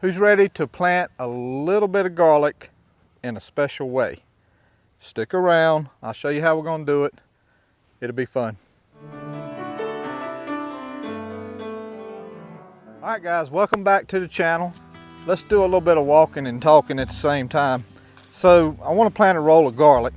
Who's ready to plant a little bit of garlic in a special way? Stick around. I'll show you how we're going to do it. It'll be fun. All right, guys, welcome back to the channel. Let's do a little bit of walking and talking at the same time. So I want to plant a roll of garlic,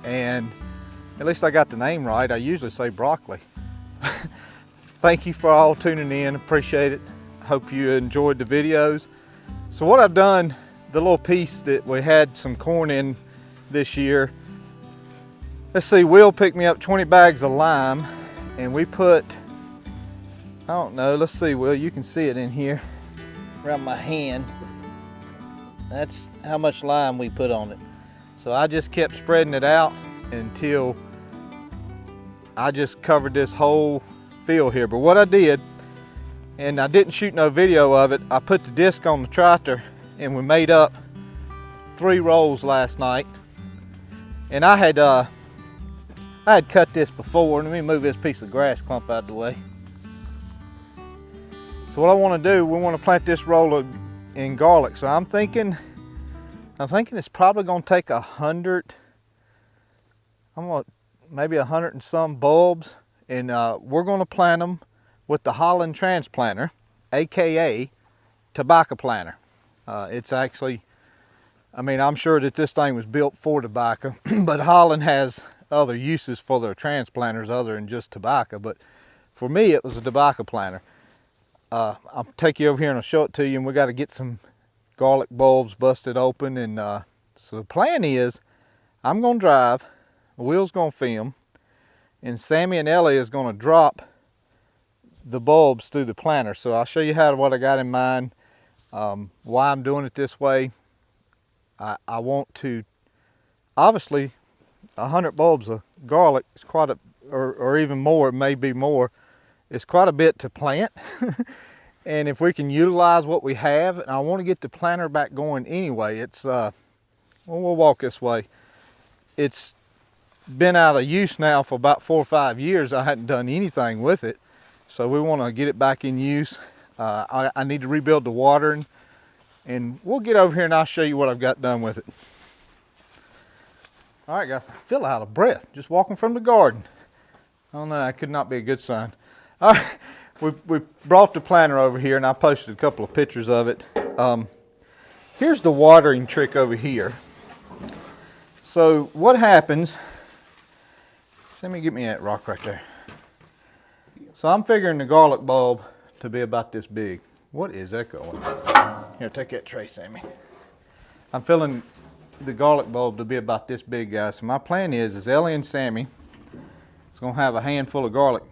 and at least I got the name right. I usually say broccoli. Thank you for all tuning in. Appreciate it. Hope you enjoyed the videos. So what I've done, the little piece that we had some corn in this year, let's see, Will picked me up 20 bags of lime, and we put, I don't know, let's see, Will, you can see it in here around my hand. That's how much lime we put on it. So I just kept spreading it out until I just covered this whole field here. But what I did, and I didn't shoot no video of it, I put the disc on the tractor and we made up 3 rolls last night. And I had cut this before. Let me move this piece of grass clump out of the way. So what I want to do, we want to plant this roll in garlic. So I'm thinking it's probably going to take 100, maybe 100 and some bulbs, and we're going to plant them with the Holland Transplanter, aka tobacco planter. It's actually, I mean, I'm sure that this thing was built for tobacco, but Holland has other uses for their transplanters other than just tobacco. But for me, it was a tobacco planter. I'll take you over here and I'll show it to you, and we got to get some garlic bulbs busted open. And so the plan is, I'm going to drive, Will's going to film, and Sammy and Ellie is going to drop the bulbs through the planter. So I'll show you what I got in mind, why I'm doing it this way. I want to, obviously 100 bulbs of garlic is quite a, or even more, it may be more, it's quite a bit to plant. And if we can utilize what we have, and I want to get the planter back going anyway. It's well, we'll walk this way. It's been out of use now for about 4 or 5 years. I hadn't done anything with it. So we want to get it back in use. I need to rebuild the watering, and we'll get over here and I'll show you what I've got done with it. All right, guys, I feel out of breath just walking from the garden. I don't know, that could not be a good sign. All right, we brought the planter over here, and I posted a couple of pictures of it. Here's the watering trick over here. So what happens, let me get me that rock right there. So I'm figuring the garlic bulb to be about this big. What is that going? Here, take that tray, Sammy. I'm feeling the garlic bulb to be about this big, guys. So my plan is Ellie and Sammy is going to have a handful of garlic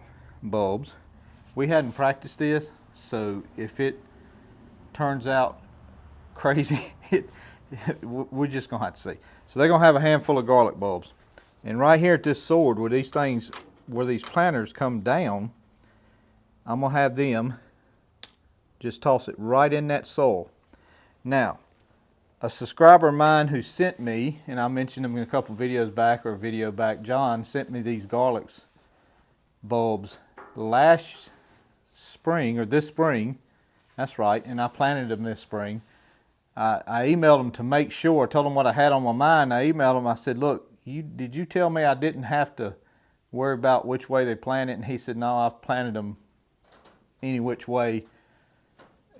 bulbs. We hadn't practiced this, so if it turns out crazy, we're just going to have to see. So they're going to have a handful of garlic bulbs. And right here at this sword where these things, where these planters come down, I'm going to have them just toss it right in that soil. Now, a subscriber of mine who sent me, and I mentioned him in a couple videos back, or a video back, John, sent me these garlic bulbs last spring, or this spring, that's right, and I planted them this spring. I emailed him to make sure, told him what I had on my mind. I emailed him, I said, look, did you tell me I didn't have to worry about which way they plant it? And he said, no, I've planted them any which way.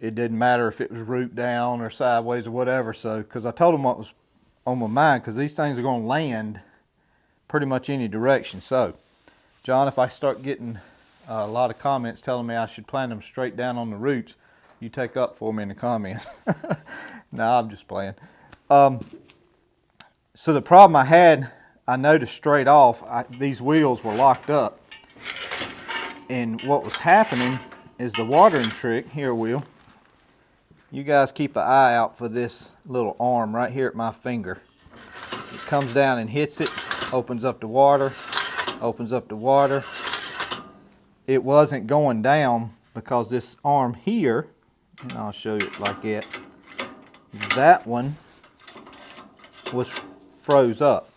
It didn't matter if it was root down or sideways or whatever. So, because I told him what was on my mind, because these things are going to land pretty much any direction. So, John, if I start getting a lot of comments telling me I should plant them straight down on the roots, you take up for me in the comments. No, I'm just playing. So the problem I had, I noticed straight off, these wheels were locked up. And what was happening is the watering trick, here, Will, you guys keep an eye out for this little arm right here at my finger. It comes down and hits it, opens up the water, opens up the water. It wasn't going down because this arm here, and I'll show you it like that, that one was froze up.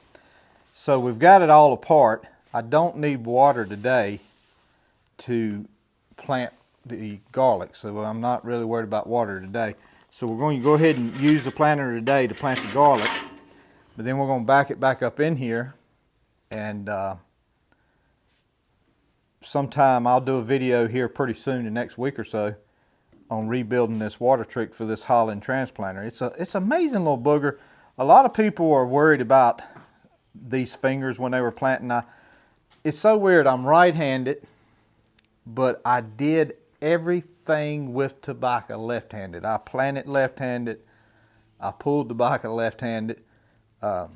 So we've got it all apart. I don't need water today to plant the garlic, so I'm not really worried about water today. So we're going to go ahead and use the planter today to plant the garlic, but then we're going to back it back up in here, and sometime I'll do a video here pretty soon, the next week or so, on rebuilding this water trick for this Holland transplanter. It's amazing little booger. A lot of people are worried about these fingers when they were planting. It's so weird. I'm right-handed, but I did everything with tobacco left-handed. I planted left-handed. I pulled tobacco left-handed. I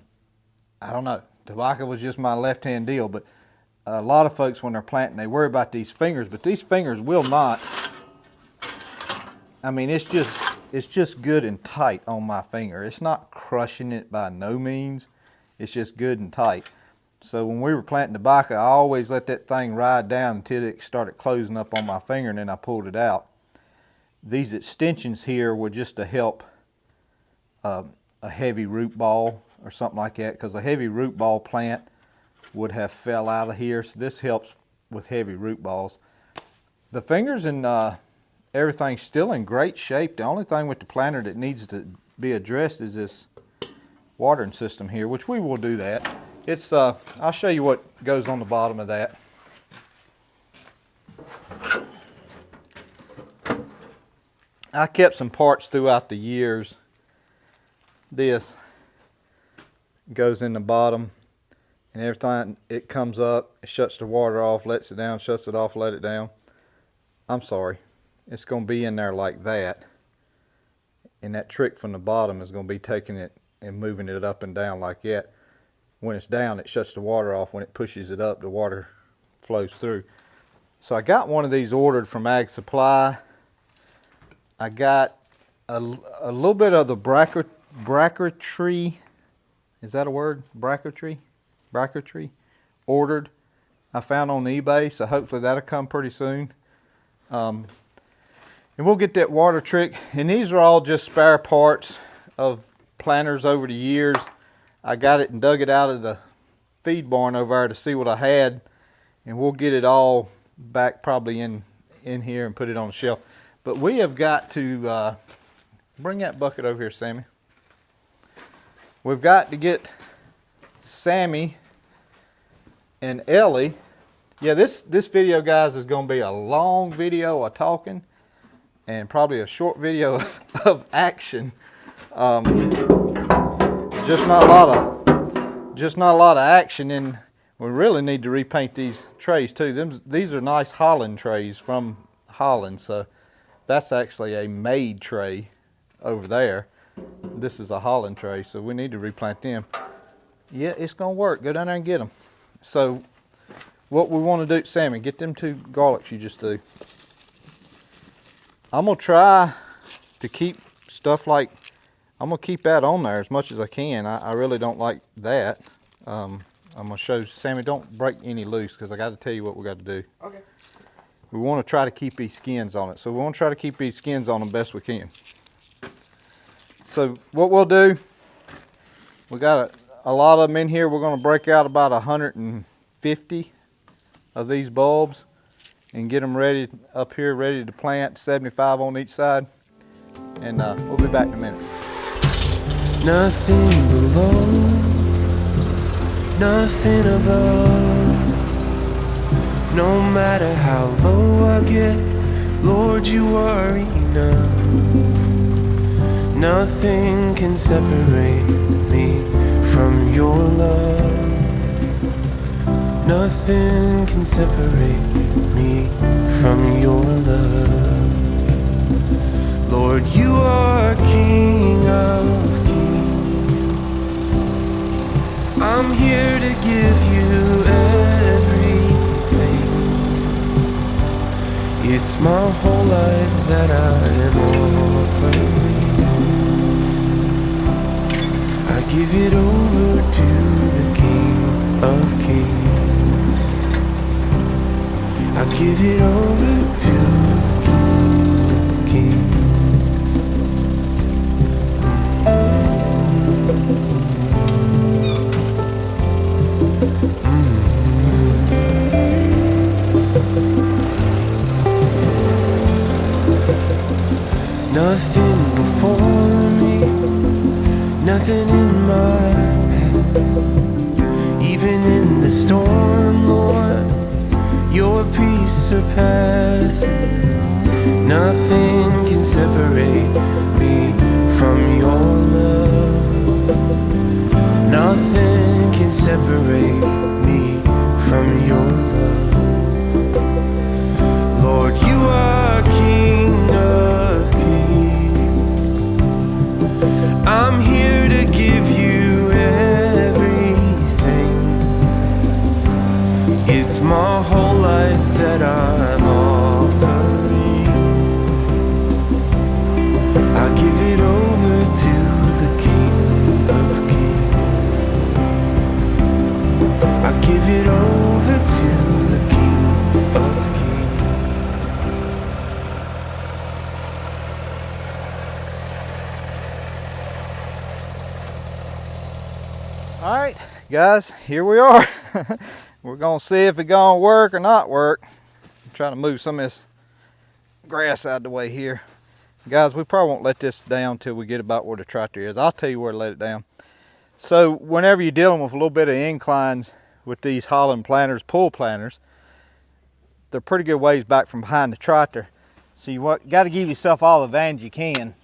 don't know. Tobacco was just my left-hand deal, but a lot of folks when they're planting, they worry about these fingers, but these fingers will not. I mean, it's just good and tight on my finger. It's not crushing it by no means. It's just good and tight. So when we were planting tobacco, I always let that thing ride down until it started closing up on my finger, and then I pulled it out. These extensions here were just to help a heavy root ball or something like that, because a heavy root ball plant would have fell out of here. So this helps with heavy root balls. The fingers and everything's still in great shape. The only thing with the planter that needs to be addressed is this watering system here, which we will do that. It's I'll show you what goes on the bottom of that. I kept some parts throughout the years. This goes in the bottom, and every time it comes up, it shuts the water off, lets it down, shuts it off, let it down. I'm sorry. It's going to be in there like that, and that trick from the bottom is going to be taking it and moving it up and down like that. When it's down, it shuts the water off. When it pushes it up, the water flows through. So I got one of these ordered from Ag Supply. I got a little bit of the bracketry. Is that a word? Bracketry ordered. I found on eBay, so hopefully that'll come pretty soon. And we'll get that water trick. And these are all just spare parts of planters over the years. I got it and dug it out of the feed barn over there to see what I had, and we'll get it all back probably in here and put it on the shelf. But we have got to bring that bucket over here, Sammy. We've got to get Sammy and Ellie. Yeah, this video, guys, is going to be a long video of talking and probably a short video of action. Just not a lot of action, and we really need to repaint these trays too. These are nice Holland trays from Holland, so that's actually a made tray over there. This is a Holland tray, so we need to replant them. Yeah, it's gonna work. Go down there and get them. So what we want to do, Sammy, get them 2 garlics you just do. I'm gonna try to keep stuff like, I'm gonna keep that on there as much as I can. I really don't like that. I'm gonna show Sammy, don't break any loose, because I got to tell you what we got to do. Okay. We want to try to keep these skins on it. So we want to try to keep these skins on them best we can. So what we'll do, we got a lot of them in here. We're gonna break out about 150 of these bulbs and get them ready up here, ready to plant, 75 on each side. And we'll be back in a minute. Nothing below, nothing above. No matter how low I get, Lord, you are enough. Nothing can separate me from your love. Nothing can separate me from your love. Lord, you are King of I'm here to give you everything. It's my whole life that I am offering. I give it over to the King of Kings. I give it over to the King of Kings. Nothing nothing in my past. Even in the storm, Lord, your peace surpasses. Nothing can separate me from your love. Nothing can separate me from your love. Lord, you are King of Kings. I'm here to give you everything. It's my whole life that I'm offering. I give it over to the King of Kings. I give it over to the King of Kings. All right, guys, here we are. We're gonna see if it's gonna work or not work. I'm trying to move some of this grass out of the way here. Guys, we probably won't let this down till we get about where the tractor is. I'll tell you where to let it down. So whenever you're dealing with a little bit of inclines with these Holland planters, pull planters, they're pretty good ways back from behind the tractor. So you got to give yourself all the advantage you can,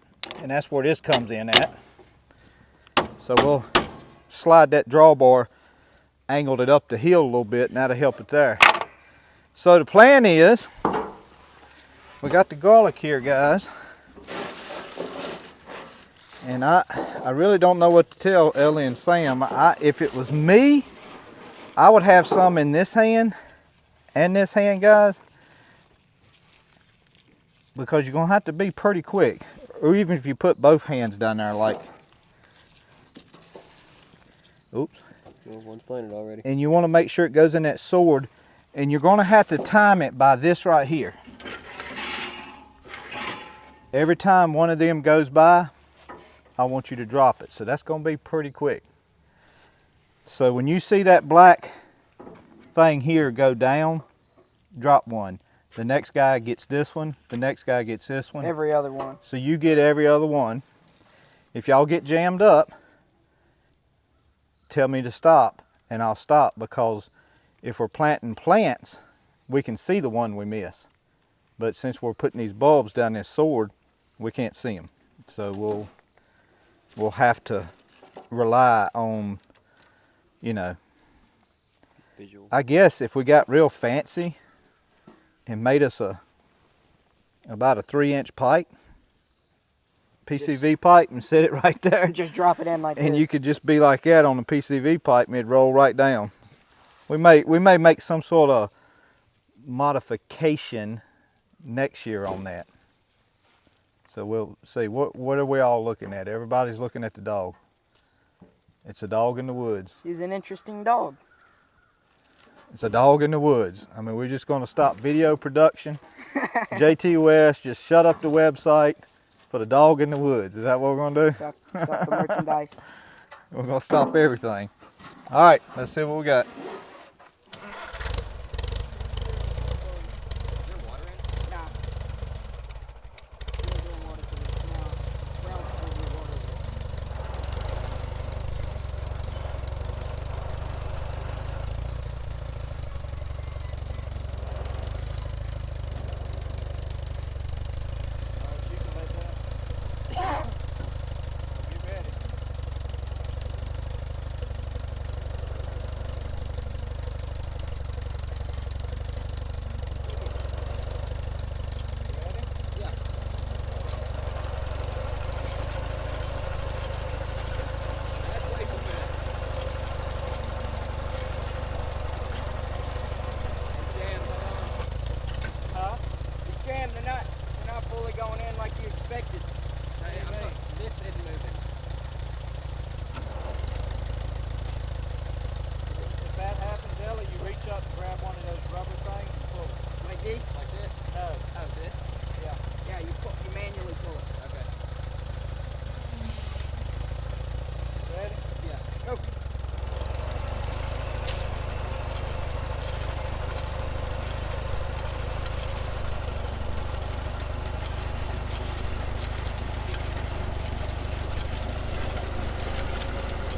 and that's where this comes in at. So we'll slide that drawbar, angled it up the hill a little bit, and that'll help it there. So the plan is, we got the garlic here, guys. And I really don't know what to tell Ellie and Sam. If it was me, I would have some in this hand and this hand, guys, because you're gonna have to be pretty quick. Or even if you put both hands down there, like, oops. Well, one's planted already. And you want to make sure it goes in that sword, and you're going to have to time it by this right here. Every time one of them goes by, I want you to drop it. So that's going to be pretty quick. So when you see that black thing here go down, drop one. The next guy gets this one. The next guy gets this one. Every other one. So you get every other one. If y'all get jammed up, tell me to stop and I'll stop, because if we're planting plants, we can see the one we miss. But since we're putting these bulbs down this sword, we can't see them. So we'll have to rely on, you know, Visual. I guess if we got real fancy and made us about a 3-inch pipe, PCV pipe, and set it right there. Just drop it in like this. And you could just be like that on the PCV pipe and it'd roll right down. We may make some sort of modification next year on that. So we'll see. What are we all looking at? Everybody's looking at the dog. It's a dog in the woods. He's an interesting dog. It's a dog in the woods. I mean, we're just going to stop video production. Jtwes, just shut up the website. Put a dog in the woods. Is that what we're going to do? Stop the merchandise. We're going to stop everything. All right, let's see what we got.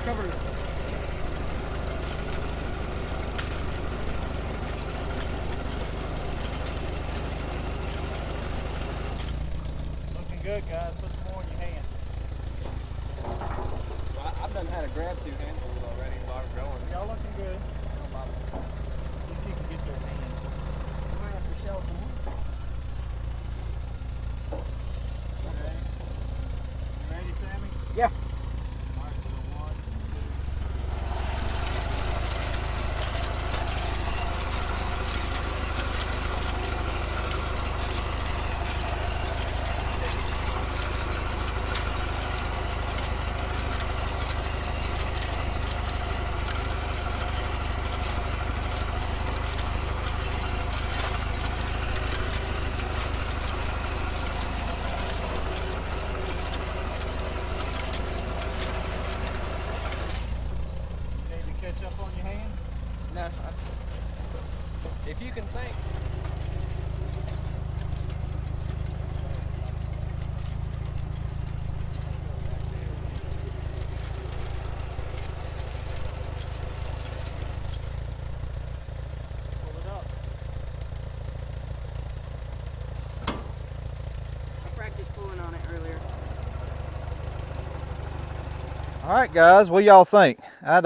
Cover it. Looking good, guys. Put some more in your hand. Well, I've done had a grab 2 handfuls already while I'm growing. Y'all looking good. See if you can get their hands. Might have to shell some more. Okay. You ready, Sammy? Yeah. Mark to the 1 and 2. Need to catch up on your hands? No, if you can think. Pull it up. I practiced pulling on it earlier. All right, guys, what y'all think? I'd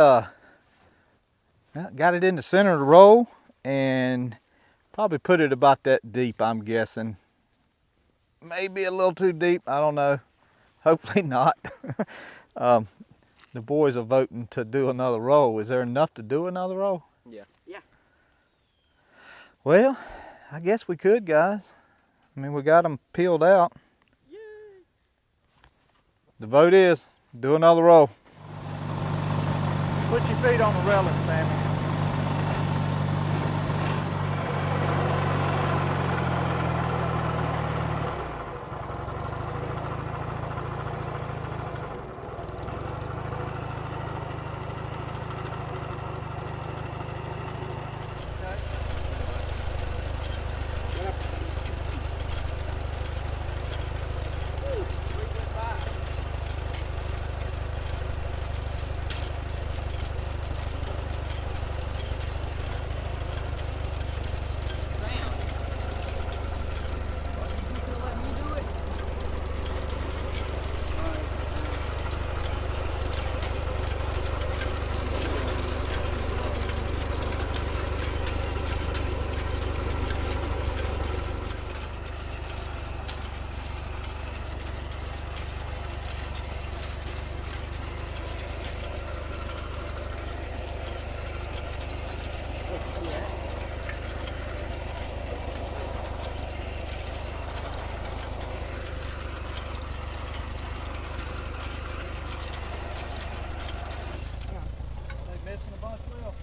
got it in the center of the roll and probably put it about that deep, I'm guessing. Maybe a little too deep, I don't know. Hopefully not. The boys are voting to do another roll. Is there enough to do another roll? Yeah. Yeah. Well, I guess we could, guys. I mean, we got them peeled out. Yay. The vote is do another roll. Put your feet on the railing, Sammy. Missing a bunch, Will.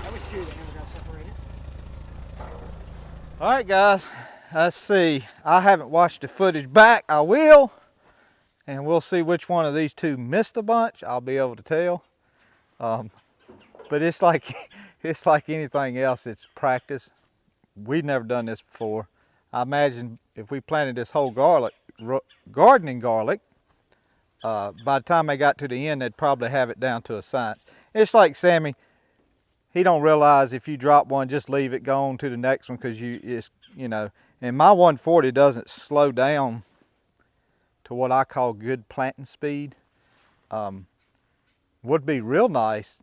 That was two that never got separated. All right, guys. Let's see. I haven't watched the footage back. I will. And we'll see which one of these two missed a bunch. I'll be able to tell. But it's like it's like anything else. It's practice. We've never done this before. I imagine if we planted this whole gardening garlic, by the time they got to the end, they'd probably have it down to a science. It's like Sammy. He don't realize if you drop one, just leave it, go on to the next one, because you know. And my 140 doesn't slow down to what I call good planting speed. Would be real nice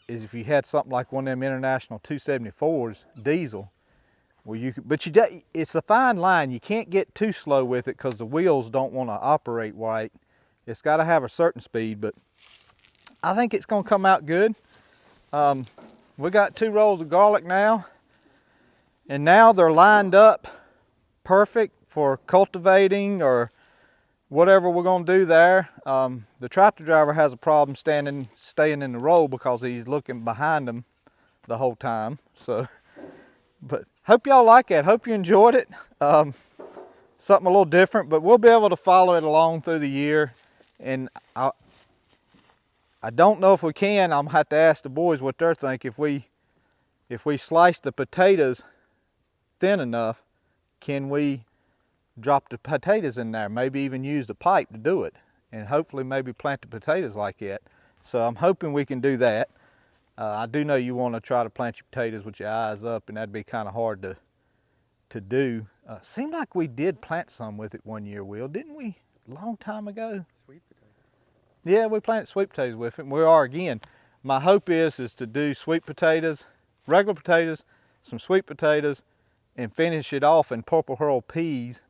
is if you had something like one of them International 274s diesel, where you could, but it's a fine line. You can't get too slow with it because the wheels don't want to operate right. It's got to have a certain speed, but I think it's going to come out good. We got 2 rolls of garlic now, and now they're lined up perfect for cultivating or whatever we're going to do there. The tractor driver has a problem staying in the row because he's looking behind him the whole time. So But hope y'all like it. Hope you enjoyed it. Something a little different, but we'll be able to follow it along through the year. And I don't know if we can. I'm gonna have to ask the boys what they think. If we slice the potatoes thin enough, can we drop the potatoes in there? Maybe even use the pipe to do it, and hopefully maybe plant the potatoes like that. So I'm hoping we can do that. I do know you want to try to plant your potatoes with your eyes up, and that'd be kind of hard to do. Seemed like we did plant some with it one year, Will, didn't we? A long time ago. Sweet potato. Yeah, we planted sweet potatoes with it, and we are again. My hope is to do sweet potatoes, regular potatoes, some sweet potatoes, and finish it off in purple hull peas,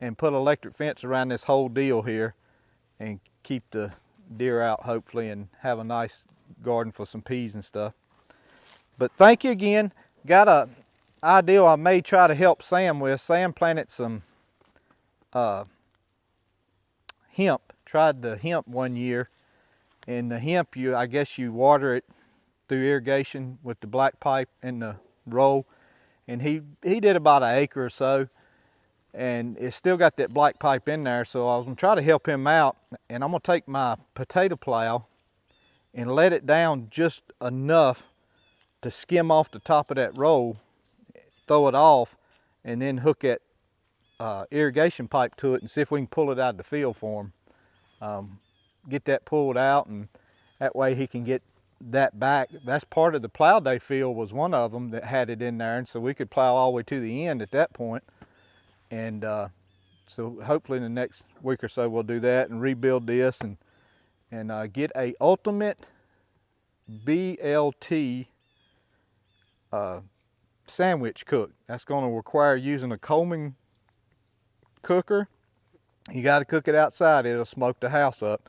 and put electric fence around this whole deal here, and keep the deer out hopefully, and have a nice garden for some peas and stuff. But thank you again. Got a idea I may try to help Sam with. Sam planted some hemp. Tried the hemp one year, and the hemp, I guess you water it through irrigation with the black pipe in the roll, and he did about an acre or so, and it's still got that black pipe in there. So I was gonna try to help him out, and I'm gonna take my potato plow and let it down just enough to skim off the top of that roll, throw it off, and then hook that irrigation pipe to it and see if we can pull it out of the field for him. Get that pulled out, and that way he can get that back. That's part of the plow day field, was one of them that had it in there, and so we could plow all the way to the end at that point. And so hopefully in the next week or so we'll do that and rebuild this, and get a ultimate BLT sandwich cook. That's going to require using a Coleman cooker. You got to cook it outside. It'll smoke the house up.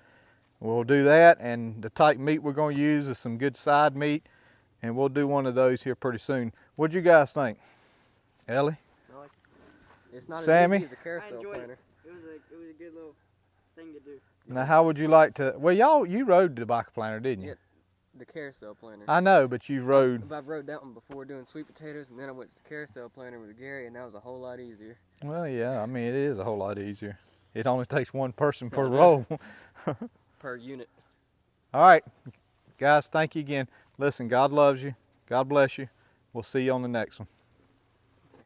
We'll do that, and the type meat we're going to use is some good side meat, and we'll do one of those here pretty soon. What'd you guys think? Ellie? It's not Sammy? as easy as a carousel I enjoyed planter. it. It was a good little thing to do. Now, how would you like to? Well, you rode the tobacco planter, didn't you? Yeah, the carousel planter. I know, but you rode. I've rode that one before doing sweet potatoes, and then I went to the carousel planter with Gary, and that was a whole lot easier. Well, yeah. I mean, it is a whole lot easier. It only takes one person per roll. Per unit. All right, guys. Thank you again. Listen, God loves you. God bless you. We'll see you on the next one.